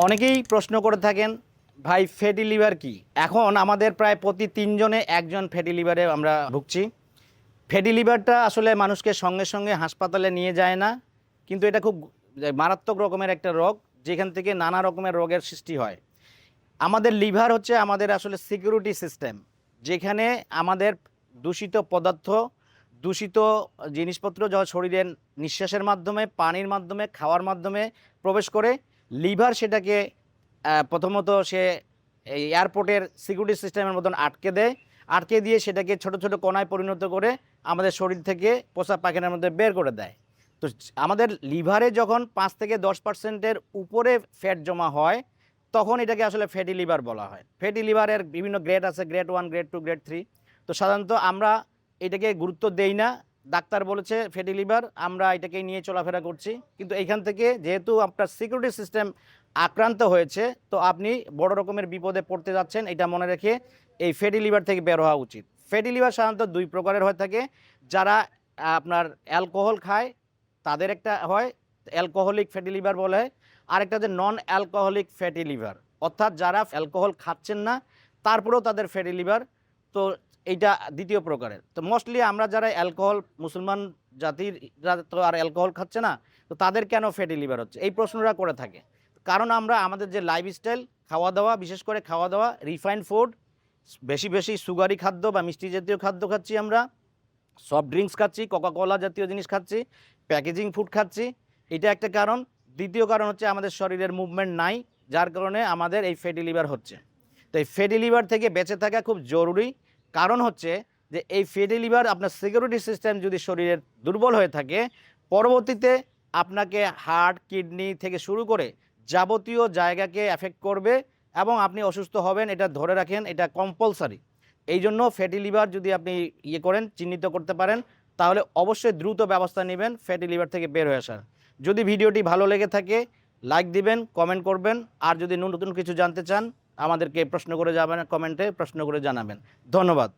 অনেকেই প্রশ্ন করে থাকেন, ভাই ফ্যাটি লিভার কি? এখন আমাদের প্রায় প্রতি ৩ জনে একজন ফ্যাটি লিভারে আমরা ভুগছি। ফ্যাটি লিভারটা আসলে মানুষকে সঙ্গে সঙ্গে হাসপাতালে নিয়ে যায় না, কিন্তু এটা খুব মারাত্মক রকমের একটা রোগ, যেখান থেকে নানা রকমের রোগের সৃষ্টি হয়। আমাদের লিভার হচ্ছে আমাদের আসলে সিকিউরিটি সিস্টেম, যেখানে আমাদের দূষিত পদার্থ, দূষিত জিনিসপত্র যখন শরীরের নিঃশ্বাসের মাধ্যমে, পানির মাধ্যমে, খাওয়ার মাধ্যমে প্রবেশ করে, লিভার সেটাকে প্রথমত সে এই এয়ারপোর্টের সিকিউরিটি সিস্টেমের মতন আটকে দেয়। আটকে দিয়ে সেটাকে ছোট ছোট কণায় পরিণত করে আমাদের শরীর থেকে প্রস্রাব পায়খানার মধ্যে বের করে দেয়। তো আমাদের লিভারে যখন 5 থেকে 10%-এর উপরে ফ্যাট জমা হয়, তখন এটাকে আসলে ফ্যাটি লিভার বলা হয়। ফ্যাটি লিভারের বিভিন্ন গ্রেড আছে, গ্রেড 1, গ্রেড 2, গ্রেড 3। তো সাধারণত আমরা এটাকে গুরুত্ব দেই না। ডাক্তার বলেছে ফ্যাটি লিভার, আমরা এটাকে নিয়ে চলাফেরা করছি। কিন্তু এইখান থেকে যেহেতু আপনার সিকিউরিটি সিস্টেম আক্রান্ত হয়েছে, তো আপনি বড় রকমের বিপদে পড়তে যাচ্ছেন। এটা মনে রেখে এই ফ্যাটি লিভার থেকে বের হওয়া উচিত। ফ্যাটি লিভার সাধারণত 2 প্রকারের হয়ে থাকে। যারা আপনার অ্যালকোহল খায় তাদের একটা হয়, অ্যালকোহলিক ফ্যাটি লিভার বলে। আরেকটা হচ্ছে নন অ্যালকোহলিক ফ্যাটি লিভার, অর্থাৎ যারা অ্যালকোহল খাচ্ছেন না তারপরেও তাদের ফ্যাটি লিভার। তো এইটা দ্বিতীয় প্রকারের। তো মোস্টলি আমরা যারা অ্যালকোহল, মুসলমান জাতির তো আর অ্যালকোহল খাচ্ছে না, তো তাদের কেন ফ্যাটি লিভার হচ্ছে, এই প্রশ্নটা করে থাকে। কারণ আমরা আমাদের যে লাইফস্টাইল, খাওয়া দাওয়া, বিশেষ করে খাওয়া দাওয়া রিফাইন্ড ফুড, বেশি বেশি সুগারি খাদ্য বা মিষ্টি জাতীয় খাদ্য খাচ্ছি, আমরা সফট ড্রিঙ্কস খাচ্ছি, কোকাকোলা জাতীয় জিনিস খাচ্ছি, প্যাকেজিং ফুড খাচ্ছি, এটা একটা কারণ। দ্বিতীয় কারণ হচ্ছে আমাদের শরীরের মুভমেন্ট নাই, যার কারণে আমাদের এই ফ্যাটি লিভার হচ্ছে। তো এই ফ্যাটি লিভার থেকে বেঁচে থাকা খুব জরুরি। কারণ হচ্ছে যে এই ফ্যাটি লিভার, আপনার সিকিউরিটি সিস্টেম যদি শরীরের দুর্বল হয়ে থাকে, পরবর্তীতে আপনাকে হার্ট, কিডনি থেকে শুরু করে যাবতীয় জায়গাকে এফেক্ট করবে এবং আপনি অসুস্থ হবেন। এটা ধরে রাখেন, এটা কম্পালসারি। এই জন্য ফ্যাটি লিভার যদি আপনি চিহ্নিত করতে পারেন, তাহলে অবশ্যই দ্রুত ব্যবস্থা নেবেন ফ্যাটি লিভার থেকে বের হয়ে আসার। যদি ভিডিওটি ভালো লেগে থাকে, লাইক দিবেন, কমেন্ট করবেন। আর যদি নতুন কিছু জানতে চান, আমাদেরকে প্রশ্ন করে যাবেন, কমেন্টে প্রশ্ন করে জানাবেন। ধন্যবাদ।